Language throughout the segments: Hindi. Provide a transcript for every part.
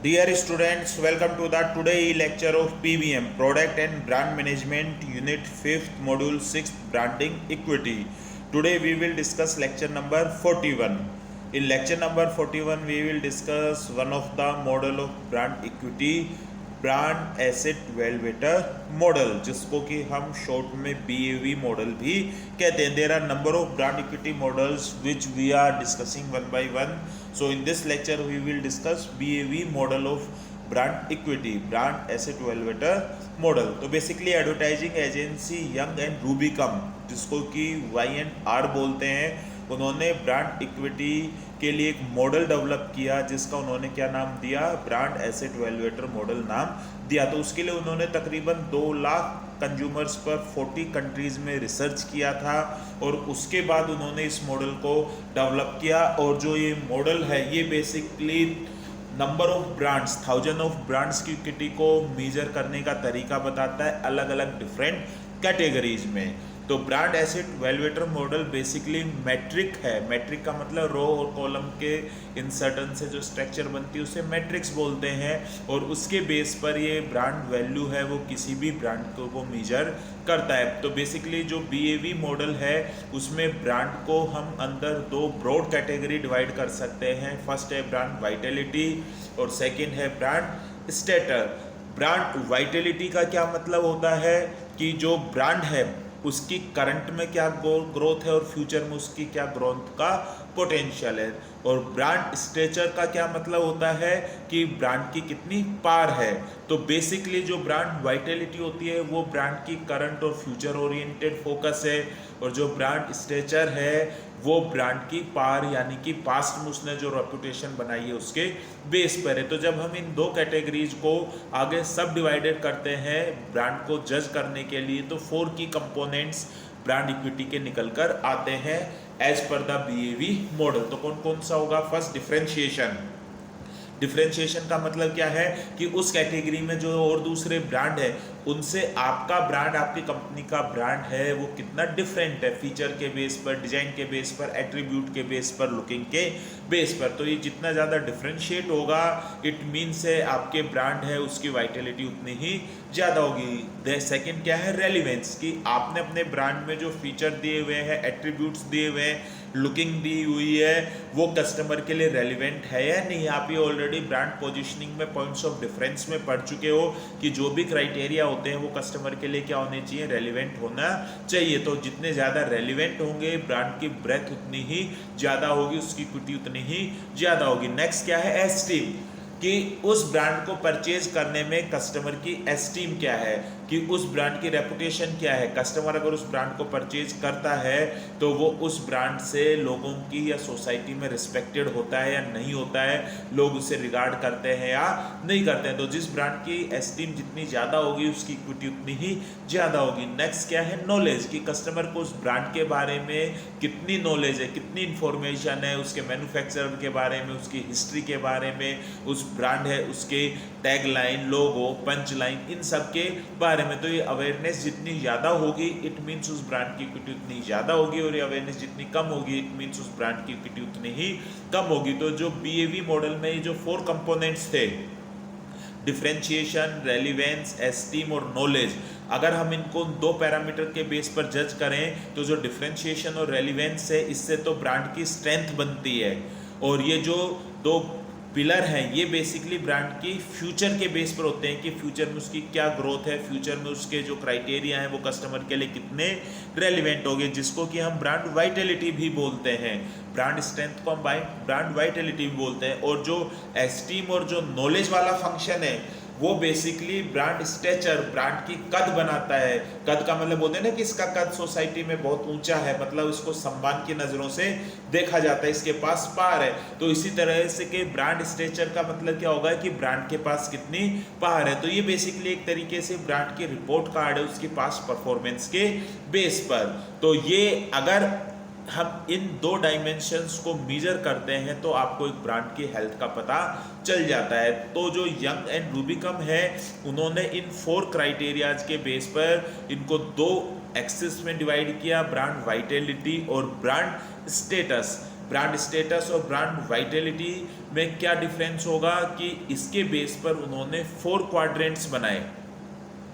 Dear students, welcome to the today lecture of PBM Product and Brand Management Unit 5th Module 6th Branding Equity. Today we will discuss lecture number 41. In lecture number 41 we will discuss one of the model of brand equity, brand asset valuator model, जिसको कि हम शॉर्ट में BAV मॉडल भी कहते हैं. There are number of brand equity models which we are discussing one by one. So in this lecture we will discuss BAV model of brand equity, brand asset valuator model. तो basically advertising agency Young and Rubicam, जिसको कि Y&R बोलते हैं, उन्होंने ब्रांड इक्विटी के लिए एक मॉडल डेवलप किया जिसका उन्होंने क्या नाम दिया, ब्रांड एसेट वैल्यूएटर मॉडल नाम दिया. तो उसके लिए उन्होंने तकरीबन 2 लाख कंज्यूमर्स पर 40 कंट्रीज में रिसर्च किया था और उसके बाद उन्होंने इस मॉडल को डेवलप किया. और जो ये मॉडल है ये basically number of brands, 1000 of brands की इक्विटी को मेजर करने का तरीका बताता है अलग अलग डिफरेंट कैटेगरीज में. तो brand asset valuator model basically matrix है. मैट्रिक का मतलब रो और कॉलम के इंसर्टन से जो स्ट्रक्चर बनती है उसे मैट्रिक्स बोलते हैं. और उसके बेस पर ये ब्रांड वैल्यू है वो किसी भी ब्रांड को वो मेजर करता है. तो बेसिकली जो BAV मॉडल है उसमें ब्रांड को हम अंदर 2 ब्रॉड कैटेगरी डिवाइड कर सकते हैं. फर्स्ट है ब्रांड वाइटलिटी और सेकेंड है ब्रांड स्टेटर. ब्रांड वाइटलिटी का क्या मतलब होता है कि जो ब्रांड है उसकी करंट में क्या ग्रोथ है और फ्यूचर में उसकी क्या ग्रोथ का पोटेंशियल है. और ब्रांड स्ट्रेचर का क्या मतलब होता है कि ब्रांड की कितनी पार है. तो बेसिकली जो ब्रांड वाइटलिटी होती है वो ब्रांड की करंट और फ्यूचर ओरिएंटेड फोकस है, और जो ब्रांड स्ट्रेचर है वो ब्रांड की पार यानी कि पास्ट में उसने जो रेपुटेशन बनाई है उसके बेस पर है. तो जब हम इन 2 कैटेगरीज को आगे सब डिवाइडेड करते हैं ब्रांड को जज करने के लिए, तो 4 की कंपोनेंट्स ब्रांड इक्विटी के निकल कर आते हैं as per the BAV model. तो कौन कौन सा होगा? First, differentiation. डिफरेंशिएशन का मतलब क्या है कि उस कैटेगरी में जो और दूसरे ब्रांड है उनसे आपका ब्रांड, आपकी कंपनी का ब्रांड है वो कितना डिफरेंट है, फीचर के बेस पर, डिजाइन के बेस पर, एट्रीब्यूट के बेस पर, लुकिंग के बेस पर. तो ये जितना ज़्यादा डिफरेंशिएट होगा इट मीन्स है आपके ब्रांड है उसकी वाइटलिटी उतनी ही ज़्यादा होगी. सेकेंड क्या है? रेलिवेंस, कि आपने अपने ब्रांड में जो फीचर दिए हुए हैं, एट्रीब्यूट्स दिए हुए हैं, लुकिंग दी हुई है, वो कस्टमर के लिए रेलिवेंट है या नहीं. आप ये ऑलरेडी ब्रांड पोजीशनिंग में पॉइंट्स ऑफ डिफरेंस में पढ़ चुके हो कि जो भी क्राइटेरिया होते हैं वो कस्टमर के लिए क्या होने चाहिए, रेलिवेंट होना चाहिए. तो जितने ज़्यादा रेलिवेंट होंगे ब्रांड की ब्रेथ उतनी ही ज़्यादा होगी, उसकी इक्विटी उतनी ही ज़्यादा होगी. नेक्स्ट क्या है? एस्टीम, कि उस ब्रांड को परचेज करने में कस्टमर की एस्टीम क्या है, कि उस ब्रांड की रेपुटेशन क्या है. कस्टमर अगर उस ब्रांड को परचेज करता है तो वो उस ब्रांड से लोगों की या सोसाइटी में रिस्पेक्टेड होता है या नहीं होता है, लोग उसे रिगार्ड करते हैं या नहीं करते हैं. तो जिस ब्रांड की एस्टीम जितनी ज़्यादा होगी उसकी इक्विटी उतनी ही ज़्यादा होगी. नेक्स्ट क्या है? नॉलेज, कि कस्टमर को उस ब्रांड के बारे में कितनी नॉलेज है, कितनी इंफॉर्मेशन है उसके मैन्युफैक्चरर के बारे में, उसकी हिस्ट्री के बारे में, उस ब्रांड है उसके टैग लाइन, लोगो, पंच लाइन, इन सब के बारे में. तो ये अवेयरनेस जितनी ज़्यादा होगी इट मीन्स उस ब्रांड की इक्विटी उतनी ज़्यादा होगी, और ये अवेयरनेस जितनी कम होगी इट मीन्स उस ब्रांड की इक्विटी उतनी ही कम होगी. तो जो BAV मॉडल में ये जो 4 कंपोनेंट्स थे, डिफरेंशिएशन, रेलिवेंस, एस्टीम और नॉलेज, अगर हम इनको 2 पैरामीटर के बेस पर जज करें तो जो डिफरेंशिएशन और रेलिवेंस है इससे तो ब्रांड की स्ट्रेंथ बनती है, और ये जो 2 पिलर हैं ये बेसिकली ब्रांड की फ्यूचर के बेस पर होते हैं कि फ्यूचर में उसकी क्या ग्रोथ है, फ्यूचर में उसके जो क्राइटेरिया हैं वो कस्टमर के लिए कितने रेलिवेंट होंगे, जिसको कि हम ब्रांड वाइटलिटी भी बोलते हैं. ब्रांड स्ट्रेंथ को हम ब्रांड वाइटलिटी भी बोलते हैं. और जो एस्टीम और जो नॉलेज वाला फंक्शन है वो बेसिकली ब्रांड स्टेचर, ब्रांड की कद बनाता है. कद का मतलब बोलते हैं ना कि इसका कद सोसाइटी में बहुत ऊंचा है, मतलब इसको सम्मान की नज़रों से देखा जाता है, इसके पास पार है. तो इसी तरह से कि ब्रांड स्टेचर का मतलब क्या होगा कि ब्रांड के पास कितनी पार है. तो ये बेसिकली एक तरीके से ब्रांड की रिपोर्ट कार्ड है उसकी पास्ट परफॉर्मेंस के बेस पर. तो ये अगर हम इन 2 डायमेंशंस को मेजर करते हैं तो आपको एक ब्रांड की हेल्थ का पता चल जाता है. तो जो यंग एंड रूबिकम है उन्होंने इन 4 क्राइटेरियाज के बेस पर इनको 2 एक्सिस में डिवाइड किया, ब्रांड वाइटलिटी और ब्रांड स्टेटस. ब्रांड स्टेटस और ब्रांड वाइटलिटी में क्या डिफरेंस होगा कि इसके बेस पर उन्होंने 4 क्वाड्रेंट्स बनाए।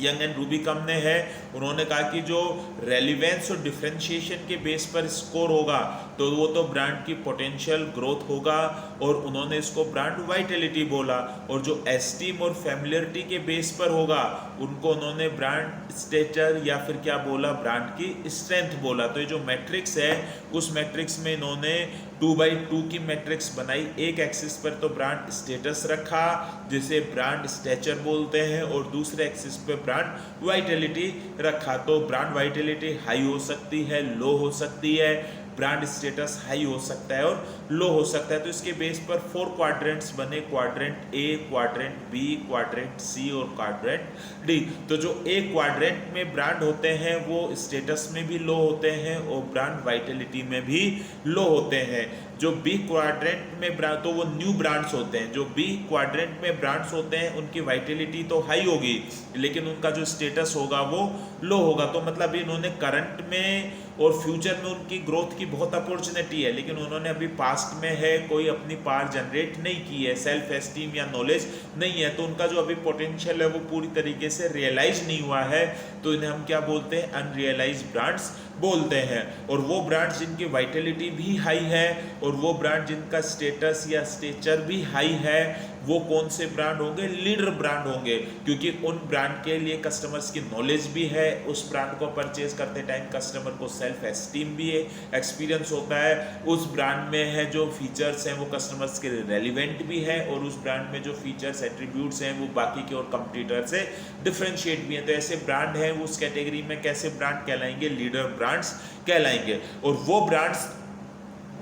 यंग एंड रूबिकम ने है, उन्होंने कहा कि जो रेलिवेंस और डिफरेंशिएशन के बेस पर स्कोर होगा तो वो तो ब्रांड की पोटेंशियल ग्रोथ होगा, और उन्होंने इसको ब्रांड वाइटलिटी बोला। और जो एस्टीम और फैमिलियरिटी के बेस पर होगा उनको उन्होंने ब्रांड स्टेचर या फिर क्या बोला, ब्रांड की स्ट्रेंथ बोला। तो ये जो मैट्रिक्स है उस मैट्रिक्स में इन्होंने 2x2 की मैट्रिक्स बनाई। एक एक्सिस पर तो ब्रांड स्टेटस रखा जिसे ब्रांड स्टेचर बोलते हैं, और दूसरे एक्सिस पे ब्रांड वाइटलिटी रखा। तो ब्रांड वाइटलिटी हाई हो सकती है, लो हो सकती है, ब्रांड स्टेटस हाई हो सकता है और लो हो सकता है। तो इसके बेस पर 4 क्वाड्रेंट्स बने, क्वाड्रेंट ए, क्वाड्रेंट बी, क्वाड्रेंट सी और क्वाड्रेंट डी। तो जो ए क्वाड्रेंट में ब्रांड होते हैं वो स्टेटस में भी लो होते हैं और ब्रांड वाइटलिटी में भी लो होते हैं। जो बी क्वाड्रेंट में ब्रांड, तो वो न्यू ब्रांड्स होते हैं। जो बी क्वाड्रेंट में ब्रांड्स होते हैं उनकी वाइटलिटी तो हाई होगी लेकिन उनका जो स्टेटस होगा वो लो होगा। तो मतलब इन्होंने करंट में और फ्यूचर में उनकी ग्रोथ की बहुत अपॉर्चुनिटी है, लेकिन उन्होंने अभी पास्ट में है कोई अपनी पावर जनरेट नहीं की है, सेल्फ एस्टीम या नॉलेज नहीं है, तो उनका जो अभी पोटेंशियल है वो पूरी तरीके से रियलाइज नहीं हुआ है। तो इन्हें हम क्या बोलते हैं, अनरियलाइज ब्रांड्स बोलते हैं। और वो ब्रांड्स जिनकी वाइटलिटी भी हाई है और वो ब्रांड जिनका स्टेटस या स्टेचर भी हाई है वो कौन से ब्रांड होंगे, लीडर ब्रांड होंगे, क्योंकि उन ब्रांड के लिए कस्टमर्स की नॉलेज भी है, उस ब्रांड को परचेज करते टाइम कस्टमर को सेल्फ एस्टीम भी है, एक्सपीरियंस होता है, उस ब्रांड में है जो फीचर्स हैं वो कस्टमर्स के लिए रेलिवेंट भी है, और उस ब्रांड में जो फीचर्स एट्रीब्यूट्स हैं वो बाकी के और कंपटीटर से डिफ्रेंशिएट भी हैं। तो ऐसे ब्रांड हैं उस कैटेगरी में कैसे ब्रांड कहलाएंगे, लीडर ब्रांड्स कहलाएंगे। और वो ब्रांड्स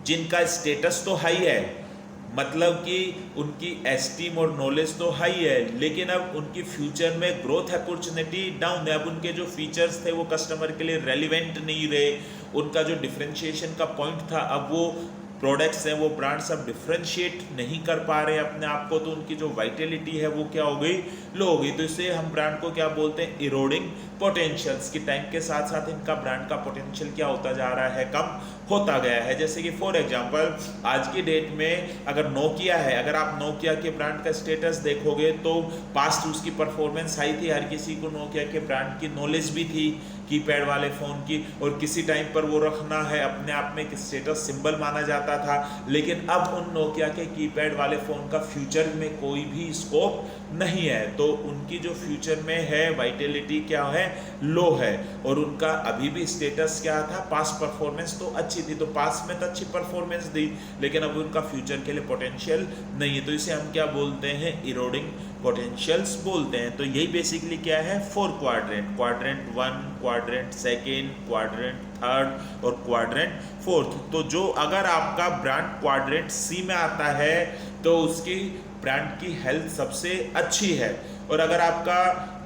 जिनका स्टेटस तो हाई है, मतलब कि उनकी एस्टीम और नॉलेज तो हाई है, लेकिन अब उनकी फ्यूचर में ग्रोथ अपॉर्चुनिटी डाउन है। अब उनके जो फीचर्स थे वो कस्टमर के लिए रेलिवेंट नहीं रहे, उनका जो डिफरेंशिएशन का पॉइंट था अब वो प्रोडक्ट्स हैं, वो ब्रांड्स अब डिफ्रेंशिएट नहीं कर पा रहे अपने आप को, तो उनकी जो वाइटलिटी है वो क्या हो गई, लो हो गई। तो इससे हम ब्रांड को क्या बोलते हैं, इरोडिंग पोटेंशियल्स। की टाइम के साथ साथ इनका ब्रांड का पोटेंशियल क्या होता जा रहा है, कम होता गया है। जैसे कि फॉर एग्जांपल आज की डेट में अगर नोकिया है, अगर आप नोकिया के ब्रांड का स्टेटस देखोगे तो पास्ट उसकी परफॉर्मेंस हाई थी, हर किसी को नोकिया के ब्रांड की नॉलेज भी थी कीपैड वाले फ़ोन की, और किसी टाइम पर वो रखना है अपने आप में एक स्टेटस सिंबल माना जाता था। लेकिन अब उन नोकिया के कीपैड वाले फ़ोन का फ्यूचर में कोई भी स्कोप नहीं है, तो उनकी जो फ्यूचर में है वाइटलिटी क्या है, लो है, और उनका अभी भी स्टेटस क्या था, पास्ट परफॉर्मेंस तो अच्छी थी, तो पास्ट में तो अच्छी परफॉर्मेंस दी, लेकिन अब उनका फ्यूचर के लिए पोटेंशियल नहीं है। तो इसे हम क्या बोलते हैं, इरोडिंग पोटेंशियल्स बोलते हैं। तो यही बेसिकली क्या है, 4 क्वाड्रेंट, क्वाड्रेंट 1, क्वाड्रेंट 2, क्वाड्रेंट 3 और क्वाड्रेंट 4। तो जो अगर आपका ब्रांड क्वाड्रेंट सी में आता है तो उसकी ब्रांड की हेल्थ सबसे अच्छी है, और अगर आपका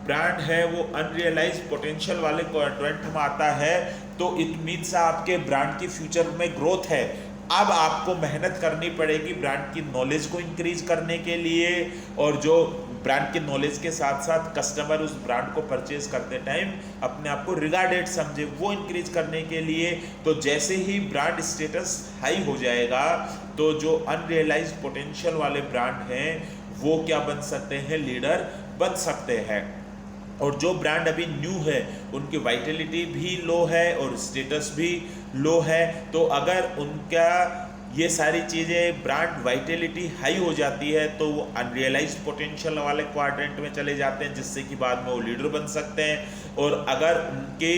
ब्रांड है वो अनरियलाइज पोटेंशियल वाले क्वाड्रेंट में आता है तो इट मीन्स आपके ब्रांड की फ्यूचर में ग्रोथ है। अब आपको मेहनत करनी पड़ेगी ब्रांड की नॉलेज को इंक्रीज करने के लिए, और जो ब्रांड की नॉलेज के साथ साथ कस्टमर उस ब्रांड को परचेज करते टाइम अपने आप को रिगार्डेड समझे, वो इंक्रीज करने के लिए। तो जैसे ही ब्रांड स्टेटस हाई हो जाएगा तो जो अनरियलाइज पोटेंशियल वाले ब्रांड हैं वो क्या बन सकते हैं, लीडर बन सकते हैं। और जो ब्रांड अभी न्यू है उनकी वाइटलिटी भी लो है और स्टेटस भी लो है, तो अगर उनका ये सारी चीज़ें ब्रांड वाइटलिटी हाई हो जाती है तो वो अनरियलाइज पोटेंशियल वाले क्वाड्रेंट में चले जाते हैं, जिससे कि बाद में वो लीडर बन सकते हैं। और अगर उनके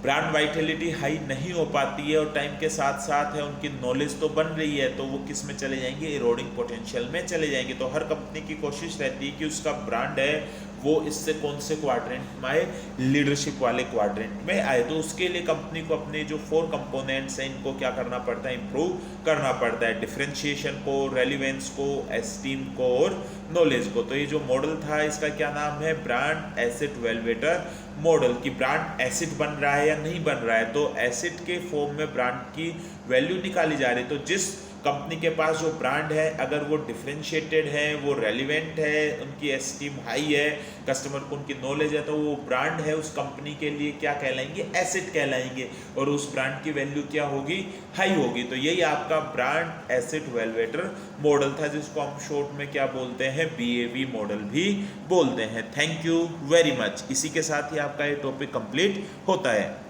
ब्रांड वाइटलिटी हाई नहीं हो पाती है और टाइम के साथ साथ है उनकी नॉलेज तो बन रही है, तो वो किस में चले जाएंगे, इरोडिंग पोटेंशियल में चले जाएंगे। तो हर कंपनी की कोशिश रहती है कि उसका ब्रांड है वो इससे कौन से क्वाड्रेंट में आए, लीडरशिप वाले क्वाड्रेंट में आए। तो उसके लिए कंपनी को अपने जो 4 कंपोनेंट्स हैं इनको क्या करना पड़ता है, इंप्रूव करना पड़ता है, डिफरेंशिएशन को, रेलिवेंस को, एस्टीम को और नॉलेज को। तो ये जो मॉडल था इसका क्या नाम है, ब्रांड एसेट वैल्यूएटर मॉडल। की ब्रांड एसेट बन रहा है या नहीं बन रहा है, तो एसेट के फॉर्म में ब्रांड की वैल्यू निकाली जा रही है। तो जिस कंपनी के पास जो ब्रांड है अगर वो डिफरेंशिएटेड है, वो रेलिवेंट है, उनकी एस्टीम हाई है, कस्टमर को उनकी नॉलेज है, तो वो ब्रांड है उस कंपनी के लिए क्या कहलाएंगे, एसेट कहलाएंगे, और उस ब्रांड की वैल्यू क्या होगी, हाई होगी। तो यही आपका ब्रांड एसेट वैल्यूएटर मॉडल था, जिसको हम शॉर्ट में क्या बोलते हैं, BAV मॉडल भी बोलते हैं। Thank you very much. इसी के साथ ही आपका ये टॉपिक कंप्लीट होता है।